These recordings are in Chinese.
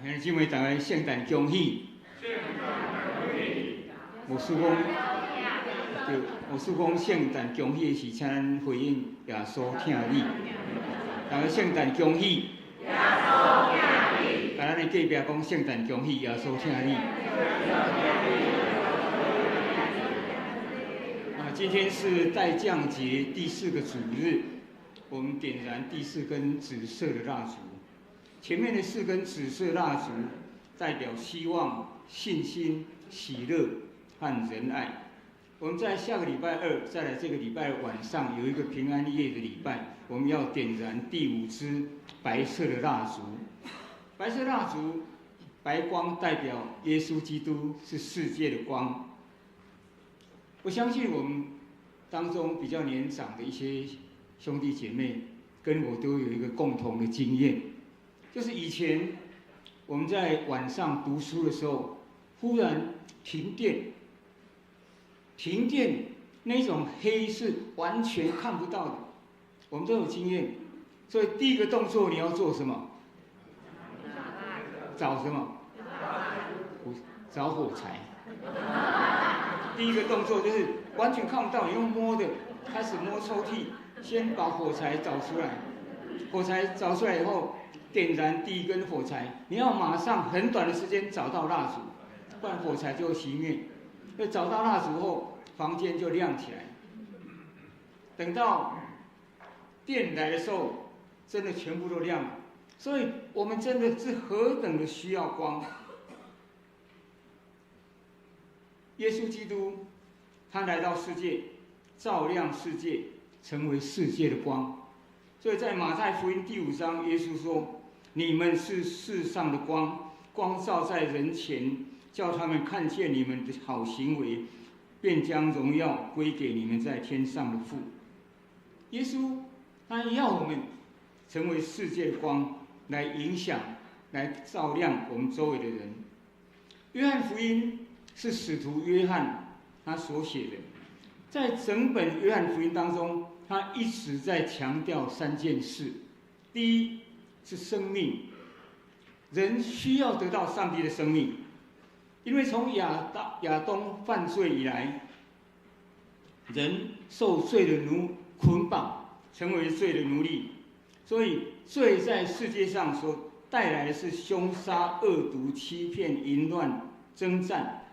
兄弟姊妹，大家圣诞恭喜！牧师讲圣诞恭喜是请咱回应耶稣听你，大家圣诞恭喜！耶稣听你！甲咱的隔壁讲圣诞恭喜，耶稣听你。今天是待降节第4个主日，我们点燃第4根紫色的蜡烛。前面的4根紫色蜡烛代表希望、信心、喜乐和仁爱。我们在下个礼拜2，再来这个礼拜晚上有一个平安夜的礼拜，我们要点燃第5支白色的蜡烛。白色蜡烛，白光代表耶稣基督是世界的光。我相信我们当中比较年长的一些兄弟姐妹，跟我都有一个共同的经验。就是以前我们在晚上读书的时候，忽然停电那种黑是完全看不到的，我们都有经验。所以第一个动作你要做什么？找什么？找火柴。第一个动作就是完全看不到，你用摸的，开始摸抽屉，先把火柴找出来。火柴找出来以后，点燃第1根火柴，你要马上很短的时间找到蜡烛，不然火柴就会熄灭。所以找到蜡烛后，房间就亮起来。等到电来的时候，真的全部都亮了。所以我们真的是何等的需要光。耶稣基督，他来到世界，照亮世界，成为世界的光。所以在马太福音第5章，耶稣说：“你们是世上的光，光照在人前，叫他们看见你们的好行为，便将荣耀归给你们在天上的父。”耶稣他要我们成为世界的光，来影响、来照亮我们周围的人。约翰福音是使徒约翰他所写的，在整本约翰福音当中，他一直在强调3件事。第一是生命，人需要得到上帝的生命，因为从亚当犯罪以来，人受罪的捆绑，成为罪的奴隶，所以罪在世界上所带来的是凶杀、恶毒、欺骗、淫乱、征战，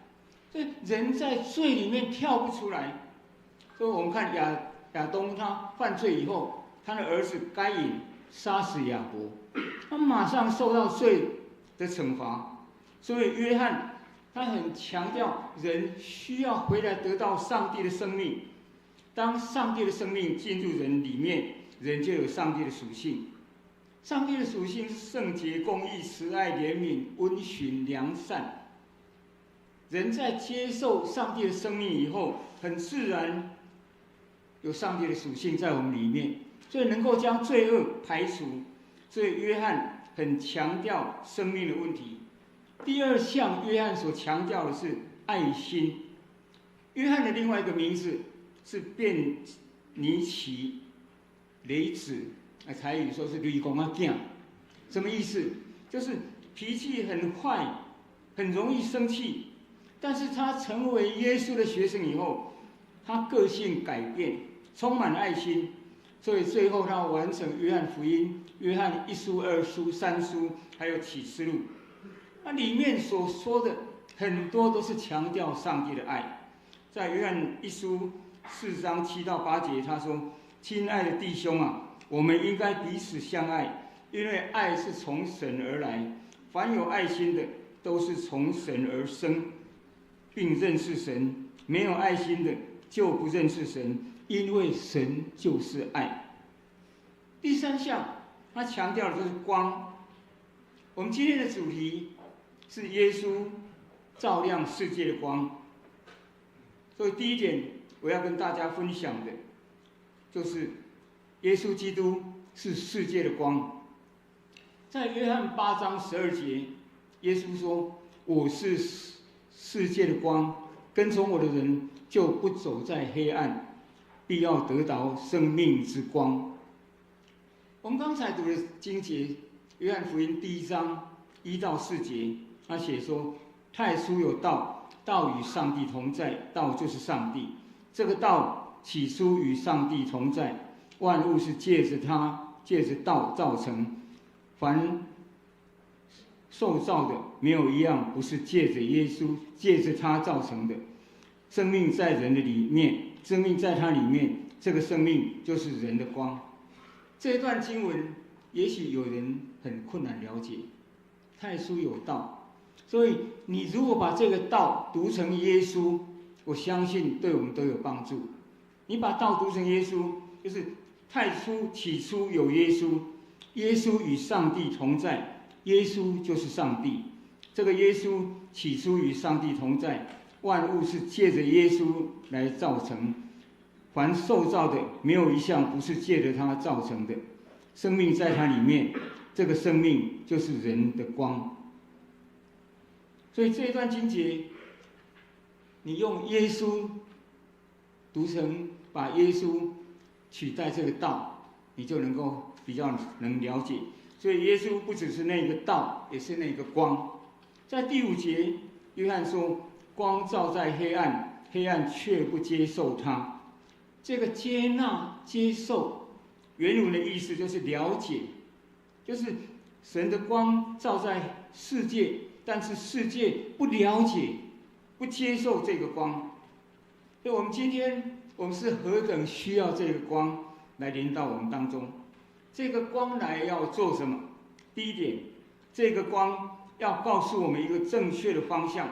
所以人在罪里面跳不出来。所以我们看亚当他犯罪以后，他的儿子该隐杀死亚伯，他马上受到罪的惩罚。所以约翰他很强调人需要回来得到上帝的生命。当上帝的生命进入人里面，人就有上帝的属性。上帝的属性是圣洁、公义、慈爱、怜悯、温驯、良善。人在接受上帝的生命以后，很自然有上帝的属性在我们里面，所以能够将罪恶排除。所以约翰很强调生命的问题。第2项，约翰所强调的是爱心。约翰的另外一个名字是便尼奇雷子，台语说是雷公仔囝，什么意思？就是脾气很坏，很容易生气，但是他成为耶稣的学生以后，他个性改变，充满爱心，所以最后他完成约翰福音、约翰1书、2书、3书，还有启示录。那里面所说的很多都是强调上帝的爱。在约翰1书4章7到8节，他说：“亲爱的弟兄啊，我们应该彼此相爱，因为爱是从神而来。凡有爱心的，都是从神而生，并认识神。没有爱心的，就不认识神，因为神就是爱。”第3项，他强调的就是光。我们今天的主题是耶稣照亮世界的光。所以第一点，我要跟大家分享的，就是耶稣基督是世界的光。在约翰8章12节，耶稣说：“我是世界的光，跟从我的人就不走在黑暗，必要得到生命之光。”我们刚才读的经节，约翰福音第1章1到4节，他写说：太初有道，道与上帝同在，道就是上帝。这个道起初与上帝同在，万物是借着他，借着道造成。凡受造的，没有一样不是借着耶稣，借着他造成的。生命在人的里面，生命在他里面，这个生命就是人的光。这一段经文，也许有人很困难了解。太初有道，所以你如果把这个道读成耶稣，我相信对我们都有帮助。你把道读成耶稣，就是太初起初有耶稣，耶稣与上帝同在，耶稣就是上帝。这个耶稣起初与上帝同在，万物是借着耶稣来造成。凡受造的，没有一项不是借着他造成的。生命在他里面，这个生命就是人的光。所以这一段经节，你用耶稣读成，把耶稣取代这个道，你就能够比较能了解。所以耶稣不只是那个道，也是那个光。在第5节，约翰说：光照在黑暗，黑暗却不接受它。这个接纳、接受，原文的意思就是了解，就是神的光照在世界，但是世界不了解、不接受这个光。所以我们今天，我们是何等需要这个光来临到我们当中。这个光来要做什么？第一点，这个光要告诉我们一个正确的方向，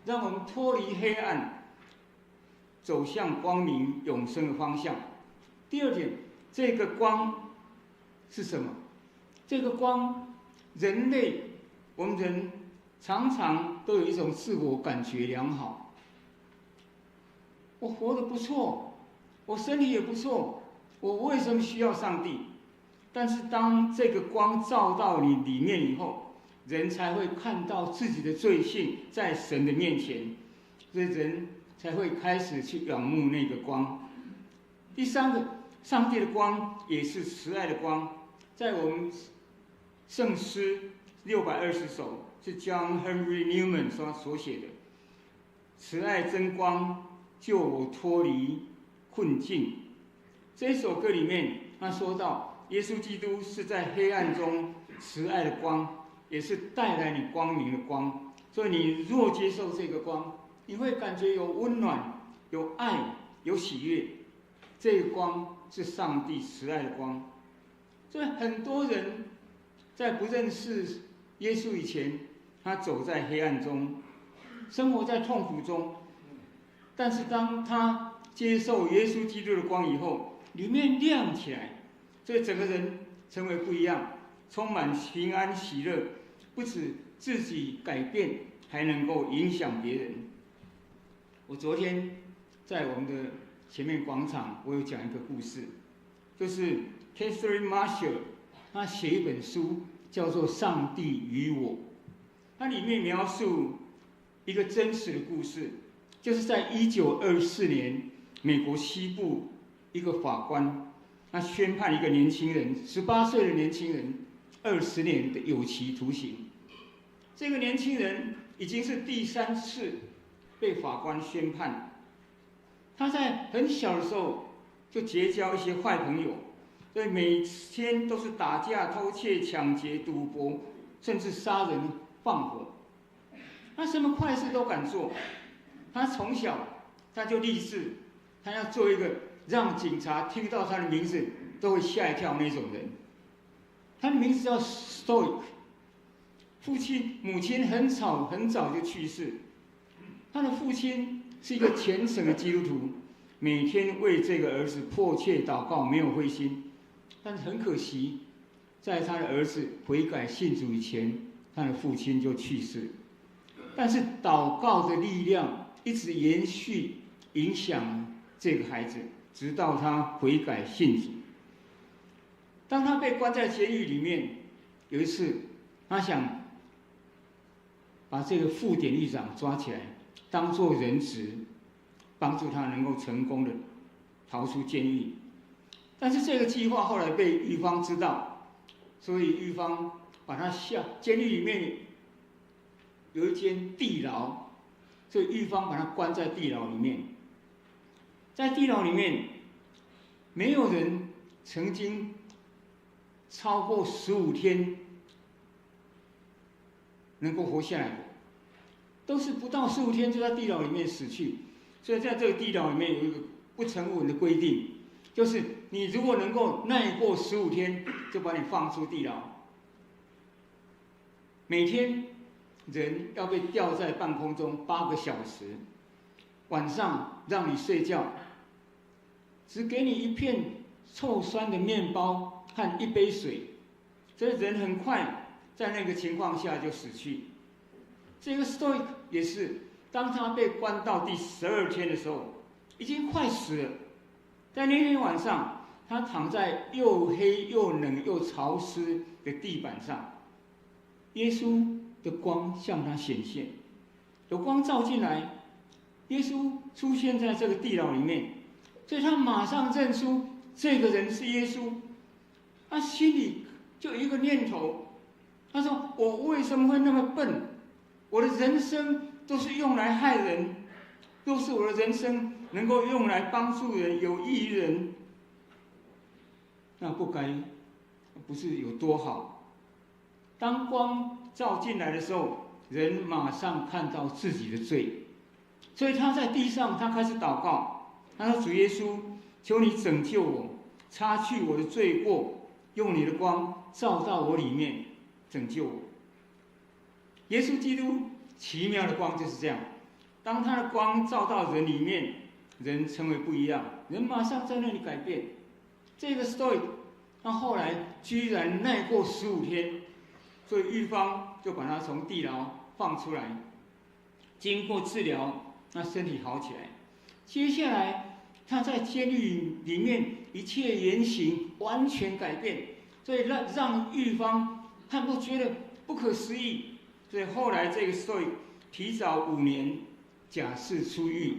让我们脱离黑暗，走向光明永生的方向。第二点，这个光是什么？这个光，人类，我们人常常都有一种自我感觉良好。我活得不错，我身体也不错，我为什么需要上帝？但是当这个光照到你里面以后，人才会看到自己的罪性在神的面前，所以人才会开始去仰慕那个光。第三个，上帝的光也是慈爱的光，在我们圣诗620首是 John Henry Newman 所写的，慈爱真光救我脱离困境。这首歌里面他说到，耶稣基督是在黑暗中慈爱的光，也是带来你光明的光。所以你若接受这个光，你会感觉有温暖、有爱、有喜悦。这个光是上帝慈爱的光。所以很多人在不认识耶稣以前，他走在黑暗中，生活在痛苦中。但是当他接受耶稣基督的光以后，里面亮起来，所以整个人成为不一样，充满平安喜乐，不止自己改变，还能够影响别人。我昨天在我们的前面广场，我有讲一个故事，就是 Catherine Marshall 她写一本书叫做《上帝与我》，它里面描述一个真实的故事，就是在1924年，美国西部一个法官，他宣判一个年轻人，18岁的年轻人，20年的有期徒刑。这个年轻人已经是第3次被法官宣判。他在很小的时候就结交一些坏朋友，所以每天都是打架、偷窃、抢劫、赌博，甚至杀人放火。他什么坏事都敢做。他从小他就立志，他要做一个让警察听到他的名字都会吓一跳那种人。他的名字叫 Stoic。母亲很早就去世。他的父亲是一个虔诚的基督徒，每天为这个儿子迫切祷告，没有灰心。但是很可惜，在他的儿子悔改信主以前，他的父亲就去世。但是祷告的力量一直延续影响这个孩子，直到他悔改信主。当他被关在监狱里面，有一次他想把这个副典狱长抓起来，当作人质，帮助他能够成功的逃出监狱。但是这个计划后来被狱方知道，所以狱方把他监狱里面有一间地牢，所以狱方把他关在地牢里面。在地牢里面，没有人曾经超过15天能够活下来的，都是不到15天就在地牢里面死去。所以在这个地牢里面有一个不成文的规定，就是你如果能够耐过15天，就把你放出地牢。每天人要被吊在半空中8个小时，晚上让你睡觉，只给你一片臭酸的面包和一杯水，所以人很快在那个情况下就死去。这个 Stoic 也是，当他被关到第12天的时候，已经快死了。在那天晚上，他躺在又黑又冷又潮湿的地板上，耶稣的光向他显现，有光照进来，耶稣出现在这个地牢里面，所以他马上认出这个人是耶稣。他心里就有一个念头，他说：我为什么会那么笨？我的人生都是用来害人，都是我的人生能够用来帮助人、有益于人，那不是有多好？当光照进来的时候，人马上看到自己的罪，所以他在地上，他开始祷告，他说：主耶稣，求你拯救我，擦去我的罪过，用你的光照到我里面，拯救我。耶稣基督奇妙的光就是这样，当他的光照到人里面，人成为不一样，人马上在那里改变。这个 Stoic 他后来居然耐过15天，所以狱方就把他从地牢放出来，经过治疗，那身体好起来。接下来他在监狱里面一切言行完全改变，所以让狱方他们都觉得不可思议。所以后来这个 Stoic 提早5年假释出狱。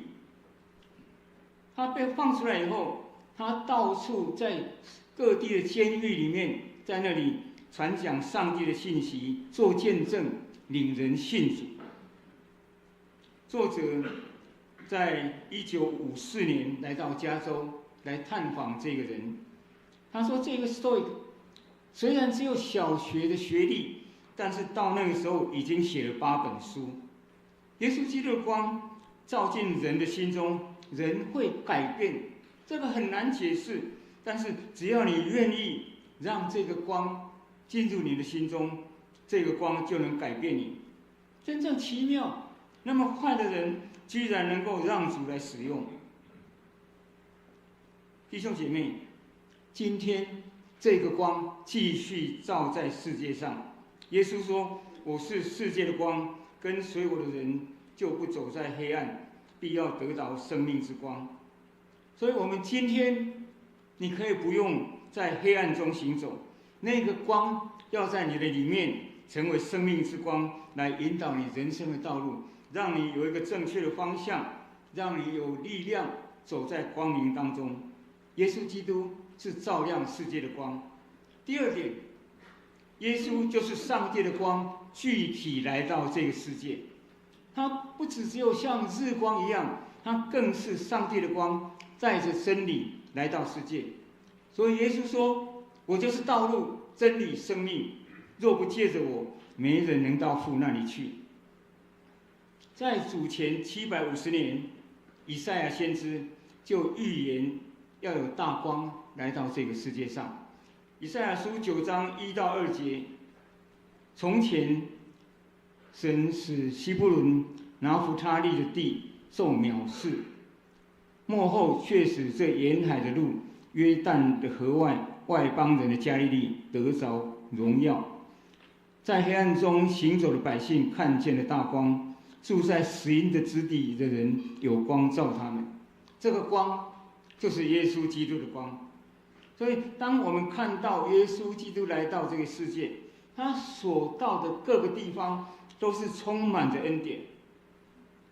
他被放出来以后，他到处在各地的监狱里面，在那里传讲上帝的信息，做见证，领人信主。作者在1954年来到加州来探访这个人，他说这个 Stoic 虽然只有小学的学历，但是到那个时候已经写了8本书。耶稣基督的光照进人的心中，人会改变，这个很难解释，但是只要你愿意让这个光进入你的心中，这个光就能改变你。真正奇妙，那么坏的人居然能够让主来使用。弟兄姐妹，今天这个光继续照在世界上。耶稣说：我是世界的光，跟随我的人就不走在黑暗，必要得到生命之光。所以我们今天你可以不用在黑暗中行走，那个光要在你的里面成为生命之光，来引导你人生的道路，让你有一个正确的方向，让你有力量走在光明当中。耶稣基督是照亮世界的光。第二点，耶稣就是上帝的光具体来到这个世界，他不只有像日光一样，他更是上帝的光，带着真理来到世界。所以耶稣说：我就是道路、真理、生命，若不借着我，没人能到父那里去。在主前750年，以赛亚先知就预言要有大光来到这个世界上。以赛亚书9章1到2节，从前神使西布伦、拿弗他利的地受藐视，末后却使这沿海的路、约旦的河外邦人的加利利得着荣耀。在黑暗中行走的百姓看见了大光，住在死荫的之地的人有光照他们。这个光就是耶稣基督的光。所以当我们看到耶稣基督来到这个世界，他所到的各个地方都是充满着恩典。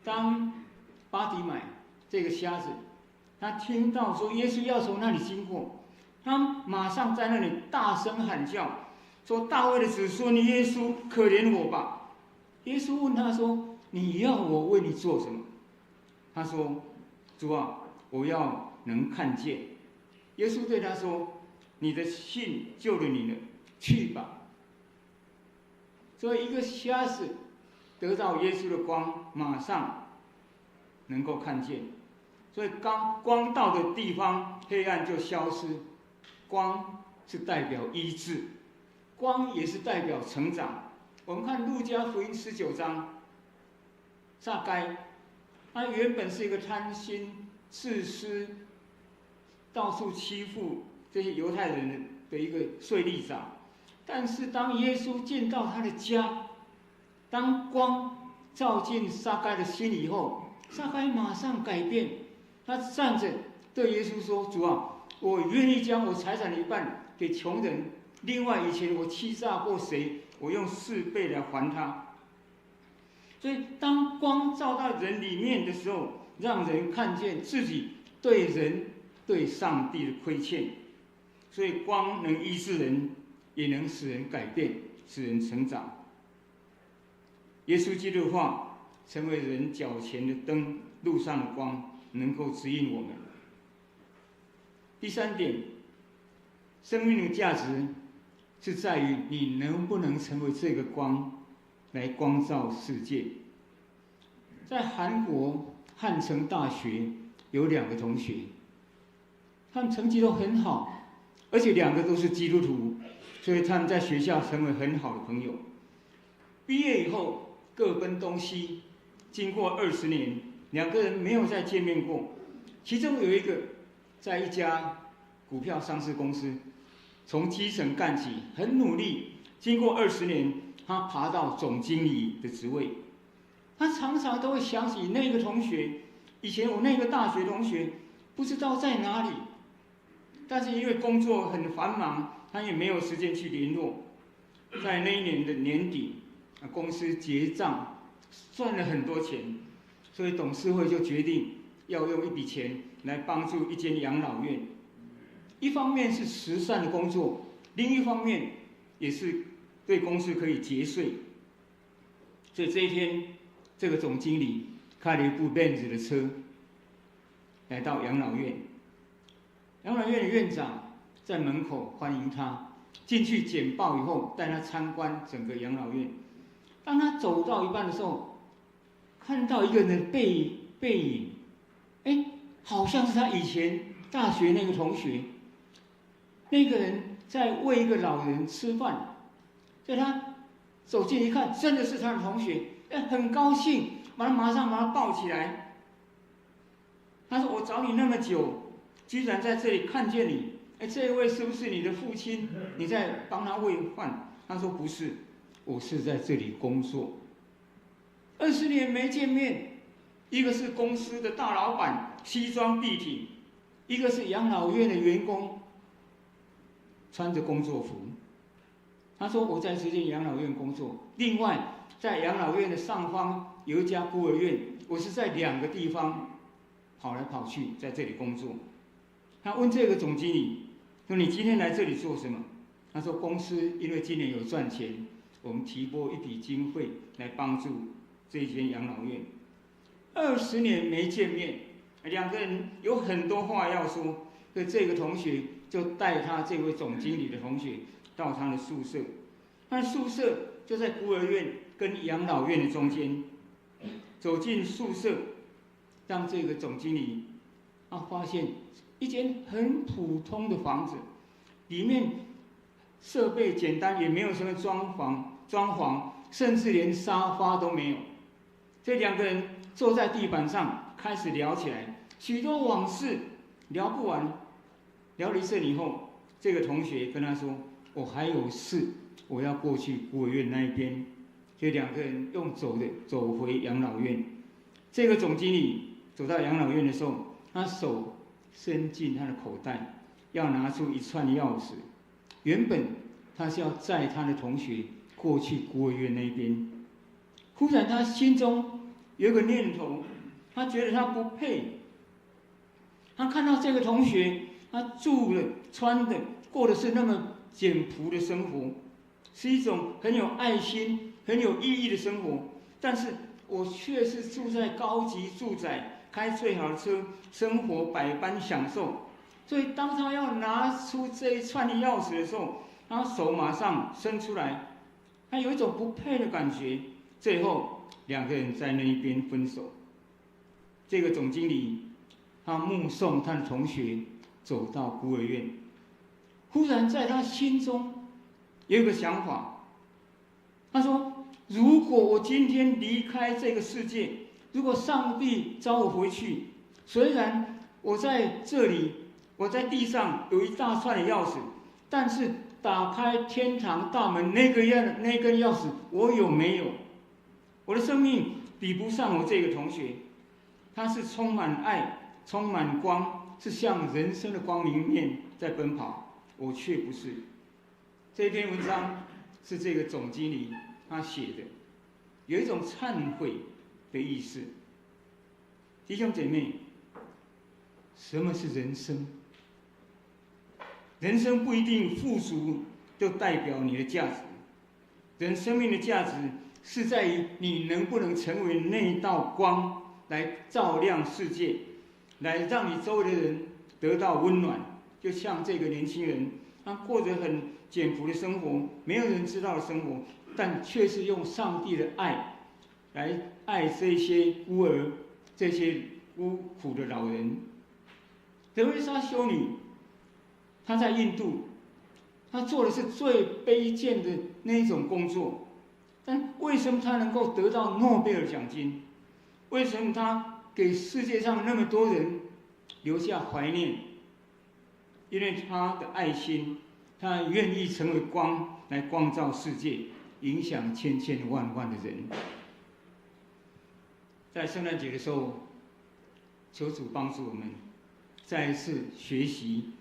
当巴底买这个瞎子，他听到说耶稣要从那里经过，他马上在那里大声喊叫，说：大卫的子孙耶稣，可怜我吧！耶稣问他说：“你要我为你做什么？”他说：“主啊，我要能看见。”耶稣对他说：“你的信救了你了，去吧。”所以一个瞎子得到耶稣的光，马上能够看见。所以光到的地方，黑暗就消失。光是代表医治，光也是代表成长。我们看路加福音19章，撒该，他原本是一个贪心、自私、到处欺负这些犹太人的一个税吏长。但是当耶稣进到他的家，当光照进撒该的心以后，撒该马上改变。他站着对耶稣说：“主啊，我愿意将我财产的一半给穷人。另外，以前我欺诈过谁，我用4倍来还他。”所以，当光照到人里面的时候，让人看见自己对人、对上帝的亏欠。所以，光能医治人，也能使人改变，使人成长。耶稣基督的话成为人脚前的灯，路上的光，能够指引我们。第3点，生命的价值是在于你能不能成为这个光，来光照世界。在韩国汉城大学有2个同学，他们成绩都很好，而且2个都是基督徒，所以他们在学校成为很好的朋友。毕业以后各奔东西，经过20年，2个人没有再见面过。其中有一个在一家股票上市公司，从基层干起，很努力。经过20年，他爬到总经理的职位。他常常都会想起那个同学，以前我那个大学同学，不知道在哪里。但是因为工作很繁忙，他也没有时间去联络。在那一年的年底，公司结账赚了很多钱，所以董事会就决定要用一笔钱来帮助一间养老院。一方面是慈善的工作，另一方面也是对公司可以节税。所以这一天，这个总经理开了一部Benz的车，来到养老院。养老院的院长在门口欢迎他，进去简报以后，带他参观整个养老院。当他走到一半的时候，看到一个人的背影，好像是他以前大学那个同学。那个人在喂一个老人吃饭，所以他走近一看，真的是他的同学，很高兴，马上把他抱起来。他说：“我找你那么久，居然在这里看见你，这一位是不是你的父亲？你在帮他喂饭？”他说：“不是，我是在这里工作。20年没见面，一个是公司的大老板，西装笔挺；一个是养老院的员工，穿着工作服。”他说：“我在这间养老院工作，另外在养老院的上方有一家孤儿院，我是在2个地方跑来跑去，在这里工作。”他问这个总经理说：“你今天来这里做什么？”他说：“公司因为今年有赚钱，我们提拨一笔经费来帮助这间养老院。”20年没见面，2个人有很多话要说，所以这个同学就带他这位总经理的同学到他的宿舍。他的宿舍就在孤儿院跟养老院的中间。走进宿舍，让这个总经理发现一间很普通的房子，里面设备简单，也没有什么装潢，甚至连沙发都没有。这2个人坐在地板上开始聊起来，许多往事聊不完。聊了一阵以后，这个同学跟他说：“我还有事，我要过去孤儿院那一边。”所以2个人用走的走回养老院。这个总经理走到养老院的时候，他手伸进他的口袋，要拿出一串钥匙。原本他是要载他的同学过去孤儿院那边，忽然他心中有一个念头，他觉得他不配。他看到这个同学，他住的、穿的、过的是那么简朴的生活，是一种很有爱心、很有意义的生活。但是我却是住在高级住宅，开最好的车，生活百般享受。所以当他要拿出这一串的钥匙的时候，他手马上伸出来，他有一种不配的感觉。最后两个人在那一边分手。这个总经理他目送他的同学走到孤儿院，忽然在他心中有一个想法，他说：如果我今天离开这个世界，如果上帝召我回去，虽然我在这里，我在地上有一大串的钥匙，但是打开天堂大门那根钥匙，我有没有？我的生命比不上我这个同学，他是充满爱、充满光，是向人生的光明面在奔跑，我却不是。这篇文章是这个总经理他写的，有一种忏悔的意思。弟兄姐妹，什么是人生？人生不一定富足就代表你的价值，人生命的价值是在于你能不能成为那道光，来照亮世界，来让你周围的人得到温暖。就像这个年轻人，他过着很简朴的生活，没有人知道的生活，但却是用上帝的爱来爱这些孤儿，这些孤苦的老人。德瑞莎修女，她在印度，她做的是最卑贱的那一种工作，但为什么她能够得到诺贝尔奖金？为什么她给世界上那么多人留下怀念？因为她的爱心，她愿意成为光，来光照世界，影响千千万万的人。在圣诞节的时候，求主帮助我们再一次学习，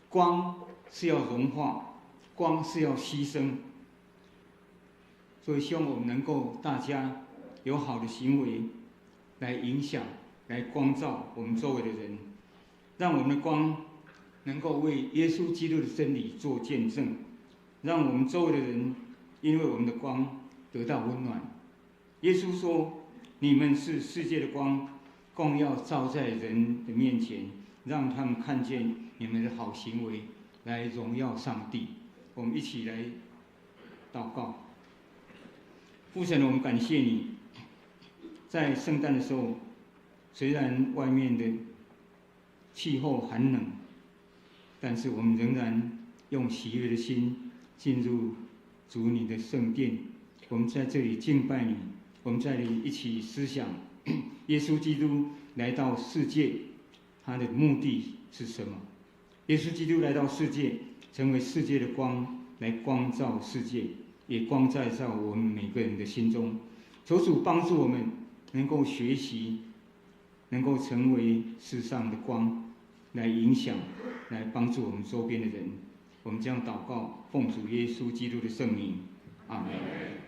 光是要融化，光是要牺牲。所以希望我们能够大家有好的行为来影响，来光照我们周围的人，让我们的光能够为耶稣基督的真理做见证，让我们周围的人因为我们的光得到温暖。耶稣说：你们是世界的光，光要照在人的面前，让他们看见你们的好行为，来荣耀上帝。我们一起来祷告。父神，我们感谢你，在圣诞的时候，虽然外面的气候寒冷，但是我们仍然用喜悦的心进入主你的圣殿。我们在这里敬拜你，我们在这里一起思想耶稣基督来到世界，他的目的是什么？耶稣基督来到世界，成为世界的光，来光照世界，也光照我们每个人的心中。求主帮助我们能够学习，能够成为世上的光，来影响，来帮助我们周边的人。我们将祷告，奉主耶稣基督的圣名，阿门。